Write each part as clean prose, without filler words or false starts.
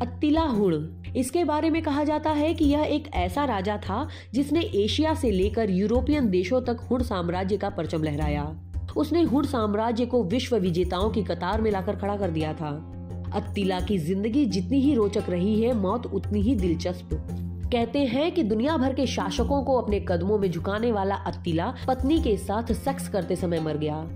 अत्तिला हुण, इसके बारे में कहा जाता है कि यह एक ऐसा राजा था जिसने एशिया से लेकर यूरोपियन देशों तक हुण साम्राज्य का परचम लहराया। उसने हुण साम्राज्य को विश्व विजेताओं की कतार में लाकर खड़ा कर दिया था। अत्तिला की जिंदगी जितनी ही रोचक रही है, मौत उतनी ही दिलचस्प। कहते हैं कि दुनिया भर के शासकों को अपने कदमों में झुकाने वाला अत्तिला पत्नी के साथ सेक्स करते समय मर गया।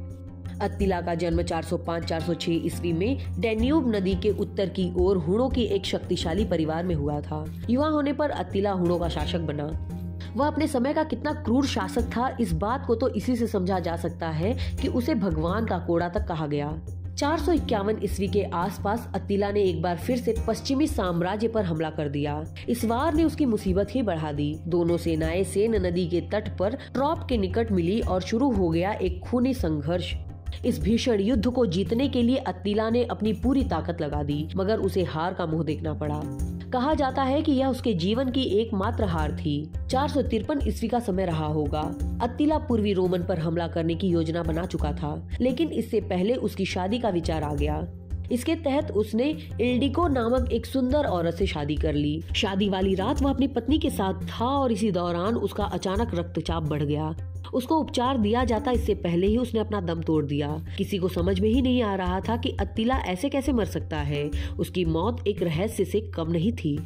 अत्तिला का जन्म 405-406 ईस्वी में डैन्यूब नदी के उत्तर की ओर हुणों की एक शक्तिशाली परिवार में हुआ था। युवा होने पर अत्तिला हुणों का शासक बना। वह अपने समय का कितना क्रूर शासक था, इस बात को तो इसी से समझा जा सकता है कि उसे भगवान का कोड़ा तक कहा गया। 451 ईस्वी के आसपास अत्तिला ने एक बार फिर से पश्चिमी साम्राज्य पर हमला कर दिया। इस वार ने उसकी मुसीबत ही बढ़ा दी। दोनों सेनाएं सेन नदी के तट पर ट्रॉप के निकट मिली और शुरू हो गया एक खूनी संघर्ष। इस भीषण युद्ध को जीतने के लिए अत्तिला ने अपनी पूरी ताकत लगा दी, मगर उसे हार का मुंह देखना पड़ा। कहा जाता है कि यह उसके जीवन की एकमात्र हार थी। 453 ईस्वी का समय रहा होगा। अत्तिला पूर्वी रोमन पर हमला करने की योजना बना चुका था, लेकिन इससे पहले उसकी शादी का विचार आ गया। इसके तहत उसने इल्डिको नामक एक सुंदर औरत से शादी कर ली। शादी वाली रात वह अपनी पत्नी के साथ था और इसी दौरान उसका अचानक रक्तचाप बढ़ गया। उसको उपचार दिया जाता इससे पहले ही उसने अपना दम तोड़ दिया। किसी को समझ में ही नहीं आ रहा था कि अत्तिला ऐसे कैसे मर सकता है। उसकी मौत एक रहस्य से कम नहीं थी।